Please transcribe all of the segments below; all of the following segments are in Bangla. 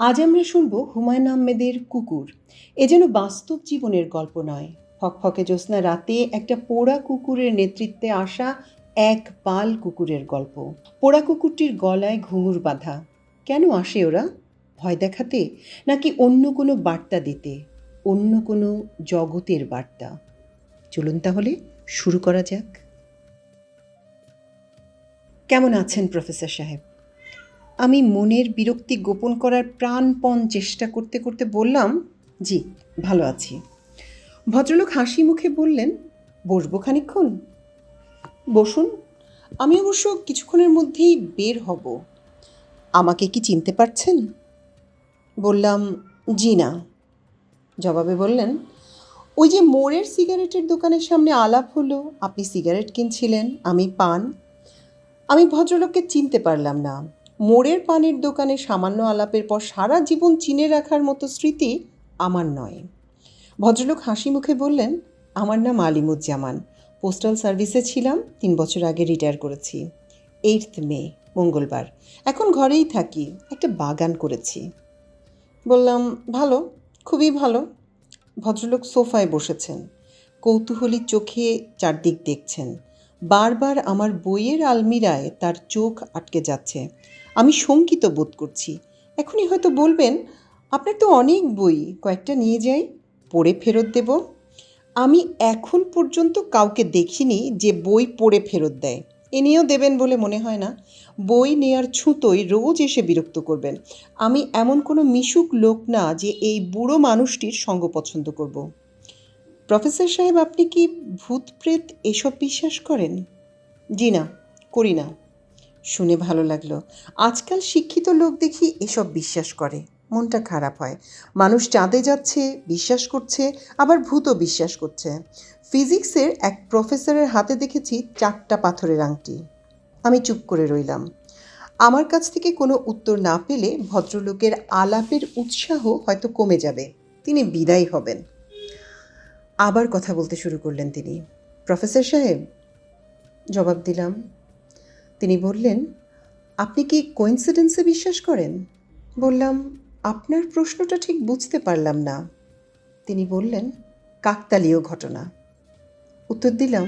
আজ আমরা শুনব হুমায়ুন আহমেদের কুকুর। এ যেন বাস্তব জীবনের গল্প নয়, ফকফকে জ্যোৎস্না রাতে একটা পোড়া কুকুরের নেতৃত্বে আসা এক পাল কুকুরের গল্প। পোড়া কুকুরটির গলায় ঘুঙুর বাঁধা। কেন আসে ওরা? ভয় দেখাতে, নাকি অন্য কোনো বার্তা দিতে? অন্য কোনো জগতের বার্তা। চলুন তাহলে শুরু করা যাক। কেমন আছেন প্রফেসর সাহেব? আমি মনের বিরক্তি গোপন করার প্রাণপণ চেষ্টা করতে করতে বললাম, জি, ভালো আছি। ভদ্রলোক হাসি মুখে বললেন, বসবো খানিকক্ষণ? বসুন। আমি অবশ্য কিছুক্ষণের মধ্যেই বের হব। আমাকে কি চিনতে পারছেন? বললাম, জি না। জবাবে বললেন, ওই যে মোড়ের সিগারেটের দোকানের সামনে আলাপ হলো, আপনি সিগারেট কিনছিলেন, আমি পান। আমি ভদ্রলোককে চিনতে পারলাম না। মোড়ের পানের দোকানে সামান্য আলাপের পর সারা জীবন চিনে রাখার মতো স্মৃতি আমার নয়। ভদ্রলোক হাসি মুখে বললেন, আমার নাম আলিমুজ্জামান। পোস্টাল সার্ভিসে ছিলাম, 3 বছর আগে রিটায়ার করেছি। 8 মে, মঙ্গলবার। এখন ঘরেই থাকি, একটা বাগান করেছি। বললাম, ভালো, খুবই ভালো। ভদ্রলোক সোফায় বসেছেন, কৌতূহলী চোখে চারদিক দেখছেন। বারবার আমার বইয়ের আলমিরায় তার চোখ আটকে যাচ্ছে। আমি শঙ্কিত বোধ করছি। এখনই হয়তো বলবেন, আপনার তো অনেক বই, কয়েকটা নিয়ে যাই, পড়ে ফেরত দেব। আমি এখন পর্যন্ত কাউকে দেখিনি যে বই পড়ে ফেরত দেয়। এ নিয়েও দেবেন বলে মনে হয় না। বই নেয়ার ছুতোয় রোজ এসে বিরক্ত করবেন। আমি এমন কোনো মিশুক লোক না যে এই বুড়ো মানুষটির সঙ্গ পছন্দ করব। প্রফেসর সাহেব, আপনি কি ভূত প্রেত এসব বিশ্বাস করেন? জি না, করি না। শুনে ভালো লাগলো। আজকাল শিক্ষিত লোক দেখি এসব বিশ্বাস করে, মনটা খারাপ হয়। মানুষ চাঁদে যাচ্ছে বিশ্বাস করছে, আবার ভূতও বিশ্বাস করছে। ফিজিক্সের এক প্রফেসরের হাতে দেখেছি 4টা পাথরের আংটি। আমি চুপ করে রইলাম। আমার কাছ থেকে কোনো উত্তর না পেলে ভদ্রলোকের আলাপের উৎসাহ হয়তো কমে যাবে, তিনি বিদায় হবেন। আবার কথা বলতে শুরু করলেন তিনি। প্রফেসর সাহেব, জবাব দিলাম। তিনি বললেন, আপনি কি কোইন্সিডেন্সে বিশ্বাস করেন? বললাম, আপনার প্রশ্নটা ঠিক বুঝতে পারলাম না। তিনি বললেন, কাকতালীয় ঘটনা। উত্তর দিলাম,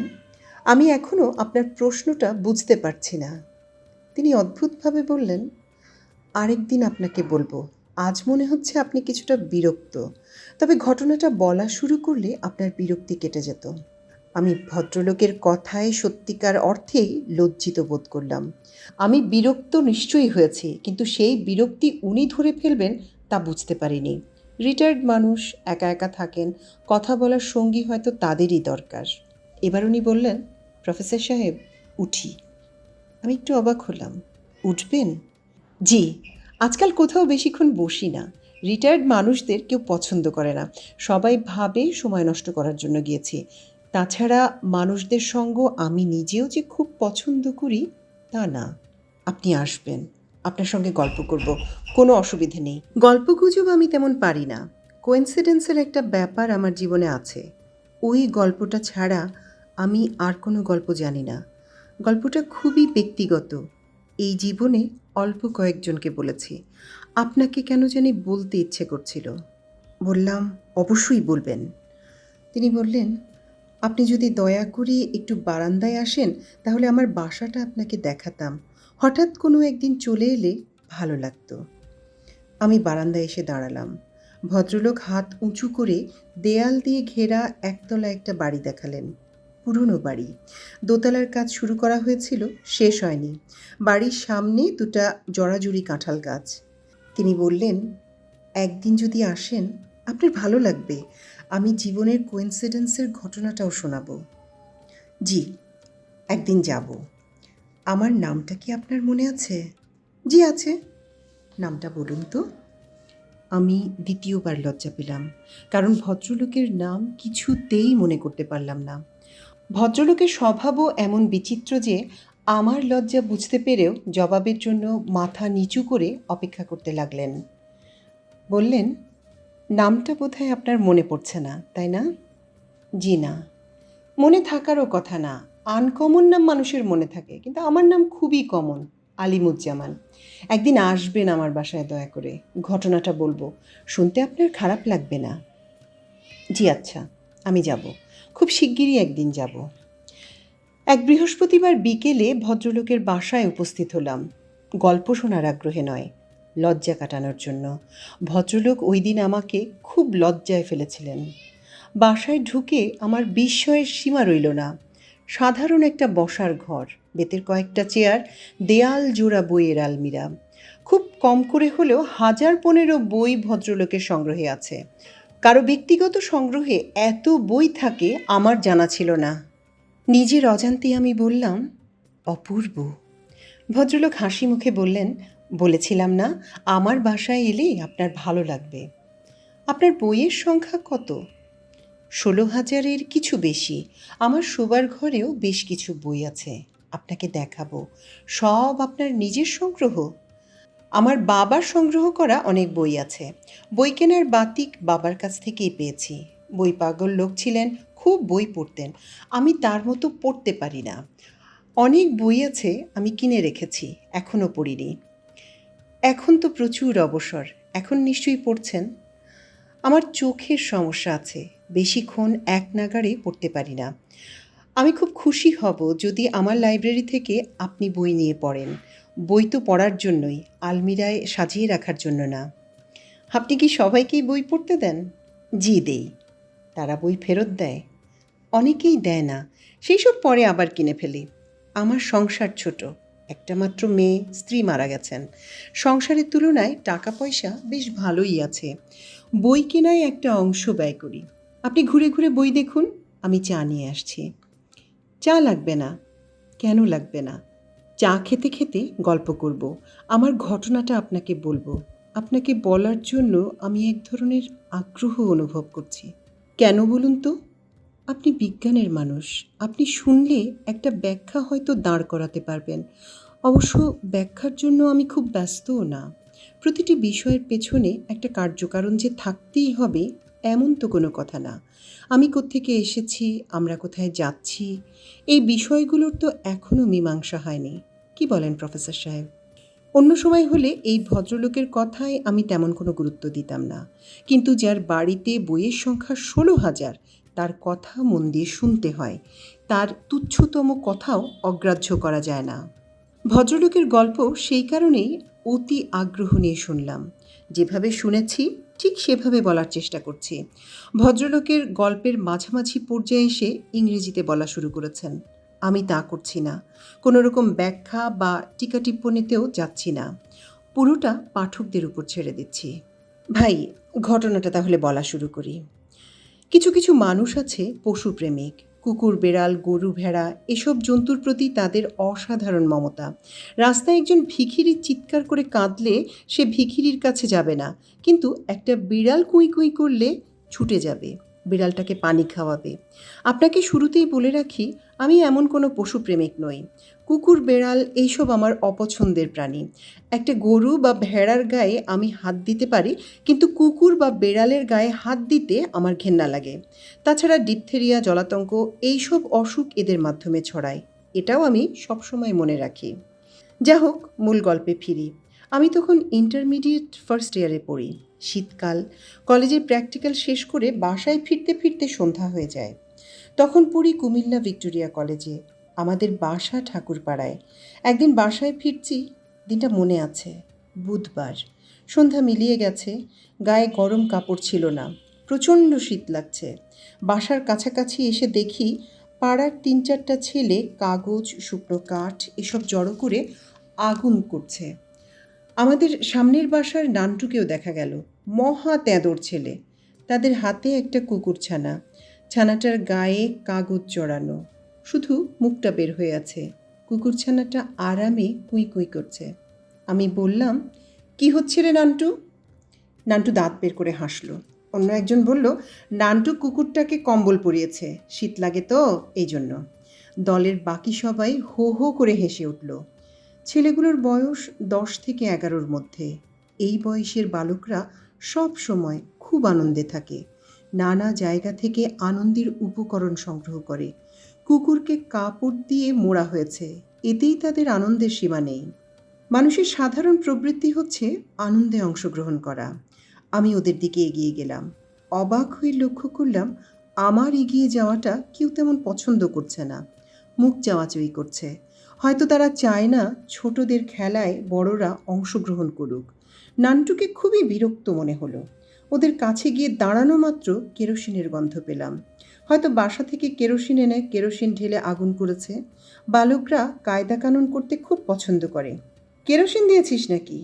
আমি এখনও আপনার প্রশ্নটা বুঝতে পারছি না। তিনি অদ্ভুতভাবে বললেন, আরেক দিন আপনাকে বলবো। আজ মনে হচ্ছে আপনি কিছুটা বিরক্ত, তবে ঘটনাটা বলা শুরু করলে আপনার বিরক্তি কেটে যেত। আমি ভদ্রলোকের কথায় সত্যিকার অর্থেই লজ্জিত বোধ করলাম। আমি বিরক্ত নিশ্চয়ই হয়েছি, কিন্তু সেই বিরক্তি উনি ধরে ফেলবেন তা বুঝতে পারিনি। রিটায়ার্ড মানুষ, একা একা থাকেন, কথা বলার সঙ্গী হয়তো তাদেরই দরকার। এবার উনি বললেন, প্রফেসর সাহেব, উঠি। আমি একটু অবাক হলাম। উঠবেন? জি। আজকাল কোথাও বেশিক্ষণ বসি না। রিটায়ার্ড মানুষদের কেউ পছন্দ করে না। সবাই ভাবে সময় নষ্ট করার জন্য গিয়েছি। তাছাড়া মানুষদের সঙ্গ আমি নিজেও যে খুব পছন্দ করি তা না। আপনি আসবেন, আপনার সঙ্গে গল্প করব, কোনো অসুবিধে নেই। গল্পগুজব আমি তেমন পারি না। কোইন্সিডেন্সের একটা ব্যাপার আমার জীবনে আছে। ওই গল্পটা ছাড়া আমি আর কোনো গল্প জানি না। গল্পটা খুবই ব্যক্তিগত। এই জীবনে অল্প কয়েকজনকে বলেছি। আপনাকে কেন জানি বলতে ইচ্ছে করছিল। বললাম, অবশ্যই বলবেন। তিনি বললেন, আপনি যদি দয়া করে একটু বারান্দায় আসেন, তাহলে আমার বাসাটা আপনাকে দেখাতাম। হঠাৎ কোনো একদিন চলে এলে ভালো লাগতো। আমি বারান্দায় এসে দাঁড়ালাম। ভদ্রলোক হাত উঁচু করে দেয়াল দিয়ে ঘেরা একতলা একটা বাড়ি দেখালেন। পুরনো বাড়ি। দোতলার কাজ শুরু করা হয়েছিল, শেষ হয়নি। বাড়ির সামনে 2টা জড়াজুড়ি কাঁঠাল গাছ। তিনি বললেন, একদিন যদি আসেন আপনার ভালো লাগবে। আমি জীবনের কোইন্সিডেন্সের ঘটনাটাও শোনাবো। জি, একদিন যাব। আমার নামটা কি আপনার মনে আছে? জি আছে। নামটা বলুন তো। আমি দ্বিতীয়বার লজ্জা পেলাম, কারণ ভদ্রলোকের নাম কিছুতেই মনে করতে পারলাম না। ভদ্রলোকের স্বভাবও এমন বিচিত্র যে আমার লজ্জা বুঝতে পেরেও জবাবের জন্য মাথা নিচু করে অপেক্ষা করতে লাগলেন। বললেন, নামটা বোধহয় আপনার মনে পড়ছে না, তাই না? জি না। মনে থাকারও কথা না। আনকমন নাম মানুষের মনে থাকে, কিন্তু আমার নাম খুবই কমন, আলিমুজ্জামান। একদিন আসবেন আমার বাসায় দয়া করে, ঘটনাটা বলবো, শুনতে আপনার খারাপ লাগবে না। জি আচ্ছা, আমি যাব, খুব শিগগিরই একদিন যাব। এক বৃহস্পতিবার বিকেলে ভদ্রলোকের বাসায় উপস্থিত হলাম, গল্প শোনার আগ্রহে নয়, লজ্জা কাটানোর জন্য। ভদ্রলোক ওই দিন আমাকে খুব লজ্জায় ফেলেছিলেন। বাসায় ঢুকে আমার বিস্ময়ের সীমা রইল না। সাধারণ একটা বসার ঘর, বেতের কয়েকটা চেয়ার, দেয়াল জোড়া বইয়ের আলমিরা। খুব কম করে হলেও 1015 বই ভদ্রলোকের সংগ্রহে আছে। কারো ব্যক্তিগত সংগ্রহে এত বই থাকে আমার জানা ছিল না। নিজের অজান্তেই আমি বললাম, অপূর্ব। ভদ্রলোক হাসি মুখে বললেন, বলেছিলাম না আমার বাসায় এলে আপনার ভালো লাগবে। আপনার বইয়ের সংখ্যা কত? 16,000-এর কিছু বেশি। আমার শোবার ঘরেও বেশ কিছু বই আছে, আপনাকে দেখাবো। সব আপনার নিজের সংগ্রহ? আমার বাবার সংগ্রহ করা অনেক বই আছে। বই কেনার বাতিক বাবার কাছ থেকেই পেয়েছি। বই পাগল লোক ছিলেন, খুব বই পড়তেন। আমি তার মতো পড়তে পারি না। অনেক বই আছে আমি কিনে রেখেছি, এখনও পড়িনি। এখন তো প্রচুর অবসর, এখন নিশ্চয়ই পড়ছেন? আমার চোখের সমস্যা আছে, বেশিক্ষণ এক নাগাড়ে পড়তে পারি না। আমি খুব খুশি হব যদি আমার লাইব্রেরি থেকে আপনি বই নিয়ে পড়েন। বই তো পড়ার জন্যই, আলমিরায় সাজিয়ে রাখার জন্য না। আপনি কি সবাইকেই বই পড়তে দেন? জি দেই। তারা বই ফেরত দেয়? অনেকেই দেয় না, সেই সব পরে আবার কিনে ফেলি। আমার সংসার ছোট, একটা মাত্র মেয়ে, স্ত্রী মারা গেছেন। সংসারের তুলনায় টাকা পয়সা বেশ ভালোই আছে। বই কেনায় একটা অংশ ব্যয় করি। আপনি ঘুরে ঘুরে বই দেখুন, আমি চা নিয়ে আসছি। চা লাগবে না। কেন লাগবে না? চা খেতে খেতে গল্প করব, আমার ঘটনাটা আপনাকে বলবো। আপনাকে বলার জন্য আমি এক ধরনের আগ্রহ অনুভব করছি। কেন বলুন তো? আপনি বিজ্ঞানের মানুষ, আপনি শুনলে একটা ব্যাখ্যা হয়তো দাঁড় করাতে পারবেন। অবশ্য ব্যাখ্যার জন্য আমি খুব ব্যস্তও না। প্রতিটি বিষয়ের পেছনে একটা কার্যকারণ যে থাকতেই হবে এমন তো কোনো কথা না। আমি কোত্থেকে এসেছি, আমরা কোথায় যাচ্ছি, এই বিষয়গুলোর তো এখনও মীমাংসা হয়নি। কি বলেন প্রফেসর সাহেব? অন্য সময় হলে এই ভদ্রলোকের কথায় আমি তেমন কোনো গুরুত্ব দিতাম না, কিন্তু যার বাড়িতে বইয়ের সংখ্যা 16,000, তার কথা মন দিয়ে শুনতে হয়। তার তুচ্ছতম কথাও অগ্রাহ্য করা যায় না। ভদ্রলোকের গল্প সেই কারণেই অতি আগ্রহ নিয়ে শুনলাম। যেভাবে শুনেছি ঠিক সেভাবে বলার চেষ্টা করছি। ভদ্রলোকের গল্পের মাঝামাঝি পর্যায়ে এসে ইংরেজিতে বলা শুরু করেছেন। আমি তা করছি না, কোনো রকম ব্যাখ্যা বা টিকা টিপ্পণীতেও যাচ্ছি না। পুরোটা পাঠকদের উপর ছেড়ে দিচ্ছি। ভাই, ঘটনাটা তাহলে বলা শুরু করি। কিছু কিছু মানুষ আছে পশুপ্রেমিক। কুকুর, বেড়াল, গরু, ভেড়া এসব জন্তুর প্রতি তাদের অসাধারণ মমতা। রাস্তায় একজন ভিখিরি চিৎকার করে কাঁদলে সে ভিখিরির কাছে যাবে না, কিন্তু একটা বিড়াল কুঁই কুঁই করলে ছুটে যাবে, বিড়ালটাকে পানি খাওয়াবে। আপনাকে শুরুতেই বলে রাখি, আমি এমন কোনো পশুপ্রেমিক নই। কুকুর, বেড়াল এইসব আমার অপছন্দের প্রাণী। একটা গরু বা ভেড়ার গায়ে আমি হাত দিতে পারি, কিন্তু কুকুর বা বেড়ালের গায়ে হাত দিতে আমার ঘেন্না লাগে। তাছাড়া ডিপথেরিয়া, জলাতঙ্ক এইসব অসুখ এদের মাধ্যমে ছড়ায়, এটাও আমি সবসময় মনে রাখি। যা হোক, মূল গল্পে ফিরি। আমি তখন ইন্টারমিডিয়েট ফার্স্ট ইয়ারে পড়ি। শীতকাল, কলেজের প্র্যাকটিক্যাল শেষ করে বাসায় ফিরতে ফিরতে সন্ধ্যা হয়ে যায়। তখন পড়ি কুমিল্লা ভিক্টোরিয়া কলেজে, আমাদের বাসা ঠাকুরপাড়ায়। একদিন বাসায় ফিরছি, দিনটা মনে আছে, বুধবার। সন্ধ্যা মিলিয়ে গেছে, গায়ে গরম কাপড় ছিল না, প্রচণ্ড শীত লাগছে। বাসার কাছাকাছি এসে দেখি পাড়ার 3-4টা ছেলে কাগজ, শুকনো কাঠ এসব জড়ো করে আগুন করছে। আমাদের সামনের বাসার নান্টুকেও দেখা গেল, মহা তেঁদর ছেলে। তাদের হাতে একটা কুকুরছানা, ছানাটার গায়ে কাগজ জড়ানো, শুধু মুখটা বের হয়ে আছে। কুকুরছানাটা আরামে কুঁই কুঁই করছে। আমি বললাম, কি হচ্ছে রে নান্টু? নান্টু দাঁত বের করে হাসলো। অন্য একজন বলল, নান্টু কুকুরটাকে কম্বল পরিয়েছে, শীত লাগে তো এই জন্য। দলের বাকি সবাই হো হো করে হেসে উঠল। ছেলেগুলোর বয়স 10 থেকে 11-র মধ্যে। এই বয়সের বালকরা সব সময় খুব আনন্দে থাকে, নানা জায়গা থেকে আনন্দের উপকরণ সংগ্রহ করে। কুকুরকে কাপড় দিয়ে মোড়া হয়েছে, এতেই তাদের আনন্দের সীমা নেই। মানুষের সাধারণ প্রবৃত্তি হচ্ছে আনন্দে অংশগ্রহণ করা। আমি ওদের দিকে এগিয়ে গেলাম। অবাক হয়ে লক্ষ্য করলাম আমার এগিয়ে যাওয়াটা কেউ তেমন পছন্দ করছে না, মুখ চাওয়াচাওয়ি করছে। হয়তো তারা চায় না ছোটদের খেলায় বড়রা অংশগ্রহণ করুক। নান্টুকে খুবই বিরক্ত মনে হলো। ওদের কাছে গিয়ে দাঁড়ানো মাত্র কেরোসিনের গন্ধ পেলাম। হয়তো বাসা থেকে কেরোসিন এনে কেরোসিন ঢেলে আগুন করেছে। বালকরা কায়দা কানুন করতে খুব পছন্দ করে। কেরোসিন দিয়েছিস নাকি?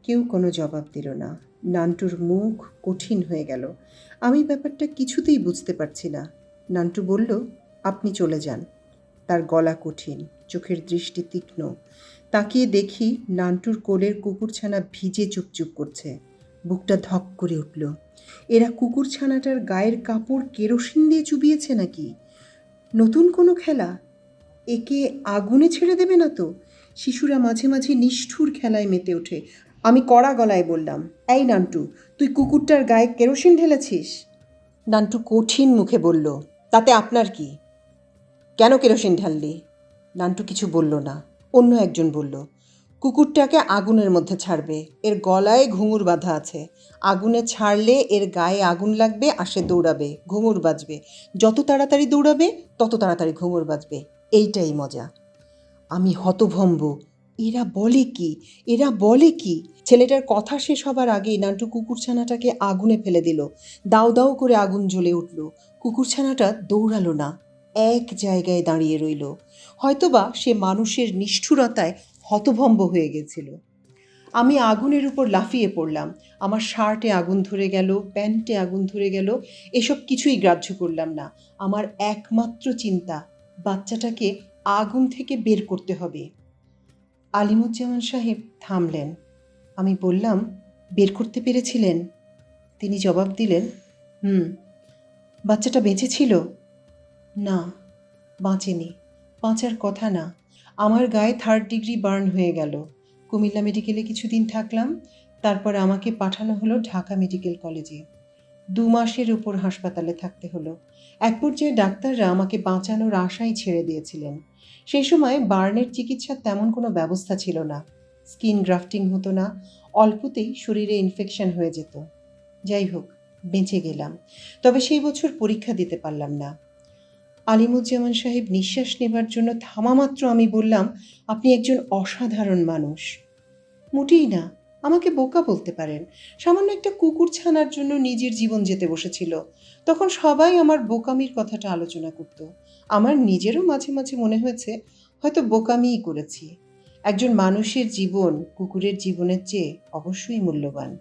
কেউ কোনো জবাব দিল না। নান্টুর মুখ কঠিন হয়ে গেল। আমি ব্যাপারটা কিছুতেই বুঝতে পারছি না। নান্টু বলল, আপনি চলে যান। তার গলা কঠিন, চোখের দৃষ্টি তীক্ষ্ণ। তাকিয়ে দেখি নান্টুর কোলের কুকুরছানা ভিজে চুপচুপ করছে। বুকটা ধক করে উঠল। এরা কুকুরছানাটার গায়ের কাপড় কেরোসিন দিয়ে চুবিয়েছে নাকি? নতুন কোনো খেলা? একে আগুনে ছেড়ে দেবে না তো? শিশুরা মাঝে মাঝে নিষ্ঠুর খেলায় মেতে ওঠে। আমি কড়া গলায় বললাম, এই নান্টু, তুই কুকুরটার গায়ে কেরোসিন ঢেলেছিস? নান্টু কঠিন মুখে বলল, তাতে আপনার কি? কেন কেরোসিন ঢাললি? নান্টু কিছু বলল না। অন্য একজন বলল, কুকুরটাকে আগুনের মধ্যে ছাড়বে, এর গলায় ঘুঙুর বাঁধা আছে। আগুনে ছাড়লে এর গায়ে আগুন লাগবে আর সে দৌড়াবে, ঘুঙুর বাজবে। যত তাড়াতাড়ি দৌড়াবে তত তাড়াতাড়ি ঘুঙুর বাজবে। এইটাই মজা। আমি হতভম্ব। এরা বলে কি, এরা বলে কি? ছেলেটার কথা শেষ হবার আগেই নান্টু কুকুরছানাটাকে আগুনে ফেলে দিল। দাউ দাউ করে আগুন জ্বলে উঠল। কুকুরছানাটা দৌড়ালো না, এক জায়গায় দাঁড়িয়ে রইল। হয়তোবা সে মানুষের নিষ্ঠুরতায় হতভম্ব হয়ে গেছিল। আমি আগুনের উপর লাফিয়ে পড়লাম। আমার শার্টে আগুন ধরে গেল, প্যান্টে আগুন ধরে গেল। এসব কিছুই গ্রাহ্য করলাম না। আমার একমাত্র চিন্তা, বাচ্চাটাকে আগুন থেকে বের করতে হবে। আলিমুজ্জামান সাহেব থামলেন। আমি বললাম, বের করতে পেরেছিলেন? তিনি জবাব দিলেন, বাচ্চাটা বেঁচে ছিল? না, বাঁচেনি। বাঁচার কথা না। আমার গায়ে 3rd ডিগ্রি বার্ন হয়ে গেল। কুমিল্লা মেডিকেলে কিছুদিন থাকলাম। তারপর আমাকে পাঠানো হলো ঢাকা মেডিকেল কলেজে। 2 মাসের উপর হাসপাতালে থাকতে হলো। এক পর্যায়ে ডাক্তাররা আমাকে বাঁচানোর আশাই ছেড়ে দিয়েছিলেন। সেই সময় বার্নের চিকিৎসার তেমন কোনো ব্যবস্থা ছিল না। স্কিন গ্রাফটিং হতো না, অল্পতেই শরীরে ইনফেকশন হয়ে যেত। যাই হোক, বেঁচে গেলাম। তবে সেই বছর পরীক্ষা দিতে পারলাম না। আলিমুজ্জামান সাহেব নিঃশ্বাস নেবার জন্য থামামাত্র আমি বললাম, আপনি একজন অসাধারণ মানুষ। মোটেই না, আমাকে বোকা বলতে পারেন। সামান্য একটা কুকুর ছানার জন্য নিজের জীবন যেতে বসেছিল। তখন সবাই আমার বোকামির কথাটা আলোচনা করত। আমার নিজেরও মাঝে মাঝে মনে হয়েছে হয়তো বোকামিই করেছি। একজন মানুষের জীবন কুকুরের জীবনের চেয়ে অবশ্যই মূল্যবান।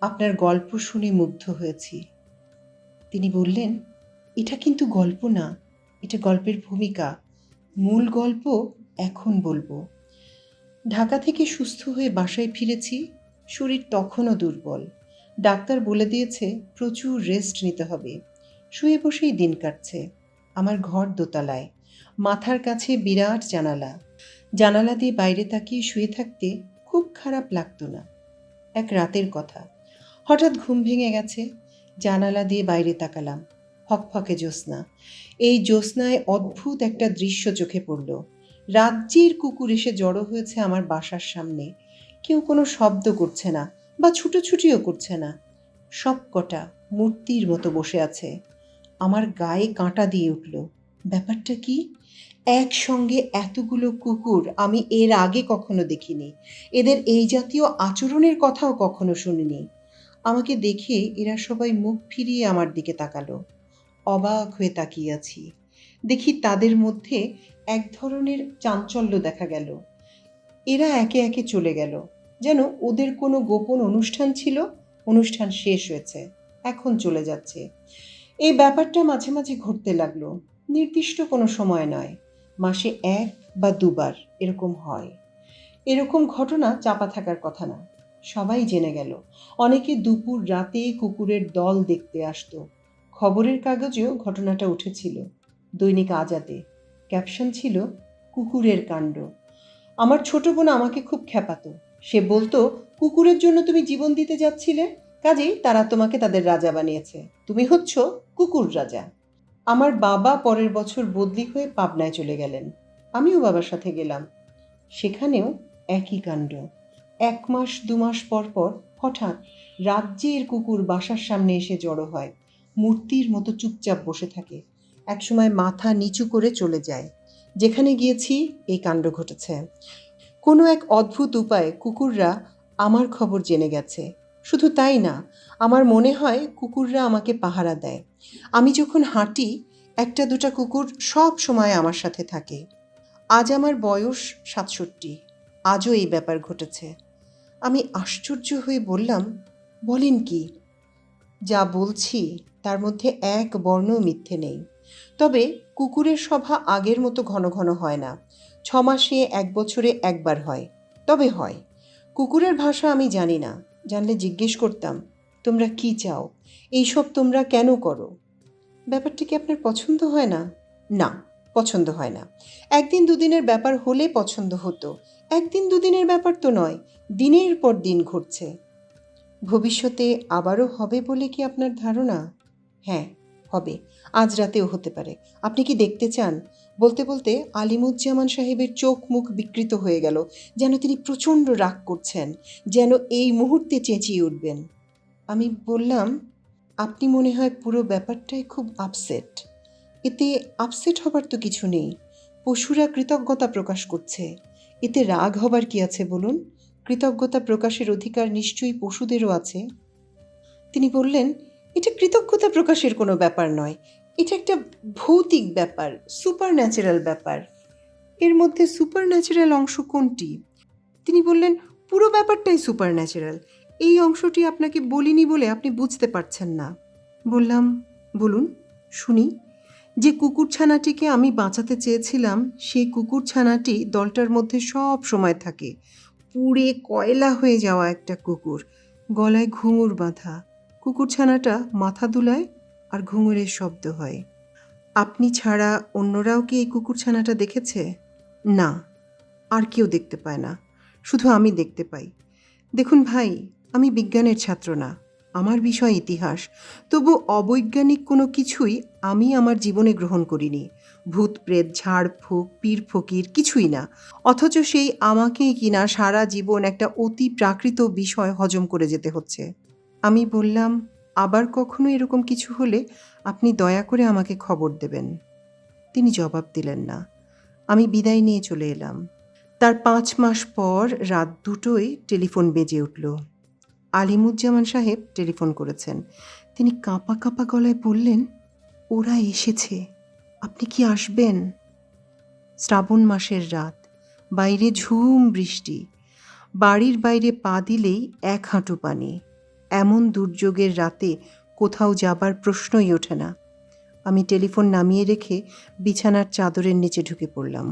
আপনার গল্প শুনে মুগ্ধ হয়েছি। তিনি বললেন, এটা কিন্তু গল্প না, এটা গল্পের ভূমিকা। মূল গল্প এখন বলবো। ঢাকা থেকে সুস্থ হয়ে বাসায় ফিরেছি। শরীর তখনও দুর্বল। ডাক্তার বলে দিয়েছে প্রচুর রেস্ট নিতে হবে। শুয়ে বসেই দিন কাটছে। আমার ঘর দোতলায়, মাথার কাছে বিরাট জানালা। জানালা দিয়ে বাইরে তাকিয়ে শুয়ে থাকতে খুব খারাপ লাগতো না। এক রাতের কথা, হঠাৎ ঘুম ভেঙে গেছে। জানালা দিয়ে বাইরে তাকালাম। ফকফকে জ্যোৎস্না। এই জ্যোৎস্নায় অদ্ভুত একটা দৃশ্য চোখে পড়ল। রাজ্যের কুকুর এসে জড়ো হয়েছে আমার বাসার সামনে। কেউ কোনো শব্দ করছে না বা ছুটোছুটিও করছে না। সব কটা মূর্তির মতো বসে আছে। আমার গায়ে কাঁটা দিয়ে উঠল। ব্যাপারটা কি? একসঙ্গে এতগুলো কুকুর আমি এর আগে কখনো দেখিনি। এদের এই জাতীয় আচরণের কথাও কখনো শুনিনি। আমাকে দেখে এরা সবাই মুখ ফিরিয়ে আমার দিকে তাকালো। অবাক হয়ে তাকিয়ে আছি। দেখি তাদের মধ্যে এক ধরনের চাঞ্চল্য দেখা গেল। এরা একে একে চলে গেল, যেন ওদের কোনো গোপন অনুষ্ঠান ছিল, অনুষ্ঠান শেষ হয়েছে, এখন চলে যাচ্ছে। এই ব্যাপারটা মাঝে মাঝে ঘটতে লাগলো। নির্দিষ্ট কোনো সময় নয়, মাসে 1 বা 2 বার এরকম হয়। এরকম ঘটনা চাপা থাকার কথা না। সবাই জেনে গেল। অনেকে দুপুর রাতে কুকুরের দল দেখতে আসতো। খবরের কাগজেও ঘটনাটা উঠেছিল। দৈনিক আজাদে ক্যাপশন ছিল, কুকুরের কাণ্ড। আমার ছোট বোন আমাকে খুব খেপাতো। সে বলতো, কুকুরের জন্য তুমি জীবন দিতে যাচ্ছিলে, কাজেই তারা তোমাকে তাদের রাজা বানিয়েছে। তুমি হচ্ছ কুকুর রাজা। আমার বাবা পরের বছর বদলি হয়ে পাবনায় চলে গেলেন। আমিও বাবার সাথে গেলাম। সেখানেও একই কাণ্ড। 1 মাস 2 মাস পর পর হঠাৎ রাজ্যের কুকুর বাসার সামনে এসে জড়ো হয়, মূর্তির মতো চুপচাপ বসে থাকে, একসময় মাথা নিচু করে চলে যায়। যেখানে গিয়েছি এই কাণ্ড ঘটেছে। কোনো এক অদ্ভুত উপায়ে কুকুররা আমার খবর জেনে গেছে। শুধু তাই না, আমার মনে হয় কুকুররা আমাকে পাহারা দেয়। আমি যখন হাঁটি, 1-2টা কুকুর সব সময় আমার সাথে থাকে। আজ আমার বয়স 67, আজও এই ব্যাপার ঘটেছে। আমি আশ্চর্য হয়ে বললাম, বলেন কি? যা বলছি তার মধ্যে এক বর্ণও মিথ্যে নেই। তবে কুকুরের সভা আগের মতো ঘন ঘন হয় না। 6 মাসে 1 বছরে একবার হয়, তবে হয়। কুকুরের ভাষা আমি জানি না, জানলে জিজ্ঞেস করতাম, তোমরা কি চাও, এইসব তোমরা কেন করো? ব্যাপারটা কি আপনার পছন্দ হয় না? না, পছন্দ হয় না। 1 দিন 2 দিনের ব্যাপার হলে পছন্দ হতো। 1 দিন 2 দিনের ব্যাপার তো নয়, দিনের পর দিন ঘটছে। ভবিষ্যতে আবারও হবে বলে কি আপনার ধারণা? হ্যাঁ, হবে। আজ রাতেও হতে পারে। আপনি কি দেখতে চান? বলতে বলতে আলিমুজ্জামান সাহেবের চোখ মুখ বিকৃত হয়ে গেল, যেন তিনি প্রচণ্ড রাগ করছেন, যেন এই মুহূর্তে চেঁচিয়ে উঠবেন। আমি বললাম, আপনি মনে হয় পুরো ব্যাপারটাই খুব আপসেট। এতে আপসেট হবার তো কিছু নেই। পশুরা কৃতজ্ঞতা প্রকাশ করছে, এতে রাগ হবার কি আছে বলুন? কৃতজ্ঞতা প্রকাশের অধিকার নিশ্চয়ই পশুদেরও আছে। তিনি বললেন, এটা কৃতজ্ঞতা প্রকাশের কোনো ব্যাপার নয়, এটা একটা ভৌতিক ব্যাপার, সুপার ন্যাচারাল ব্যাপার। এর মধ্যে সুপার ন্যাচারাল অংশ কোনটি? তিনি বললেন, পুরো ব্যাপারটাই সুপার ন্যাচারাল। এই অংশটি আপনাকে বলিনি বলে আপনি বুঝতে পারছেন না। বললাম, বলুন, শুনি। যে কুকুরছানাটিকে আমি বাঁচাতে চেয়েছিলাম, সেই কুকুরছানাটি দলটার মধ্যে সব সময় থাকে। পুড়ে কয়লা হয়ে যাওয়া একটা কুকুর, গলায় ঘুঙুর বাঁধা। কুকুরছানাটা মাথা দুলায় আর ঘুঙুরের শব্দ হয়। আপনি ছাড়া অন্যরাও কি এই কুকুরছানাটা দেখেছে? না, আর কেউ দেখতে পায় না, শুধু আমি দেখতে পাই। দেখুন ভাই, আমি বিজ্ঞানের ছাত্র না, আমার বিষয় ইতিহাস। তবু অবৈজ্ঞানিক কোনো কিছুই আমি আমার জীবনে গ্রহণ করিনি। ভূত প্রেত, ঝাড়ফুঁক, পীর ফকির কিছুই না। অথচ সেই আমাকেই কিনা সারা জীবন একটা অতি প্রাকৃত বিষয় হজম করে যেতে হচ্ছে। আমি বললাম, আবার কখনো এরকম কিছু হলে আপনি দয়া করে আমাকে খবর দেবেন। তিনি জবাব দিলেন না। আমি বিদায় নিয়ে চলে এলাম। তার 5 মাস পর রাত 2টোয় টেলিফোন বেজে উঠল। আলিমুজ্জামান সাহেব টেলিফোন করেছেন। তিনি কাঁপা কাঁপা গলায় বললেন, ওরা এসেছে, আপনি কি আসবেন? শ্রাবণ মাসের রাত, বাইরে ঝুম বৃষ্টি, বাড়ির বাইরে পা দিলেই 1 হাঁটু পানি। এমন দুর্যোগের রাতে কোথাও যাবার প্রশ্নই ওঠে না। আমি টেলিফোন নামিয়ে রেখে বিছানার চাদরের নিচে ঢুকে পড়লাম।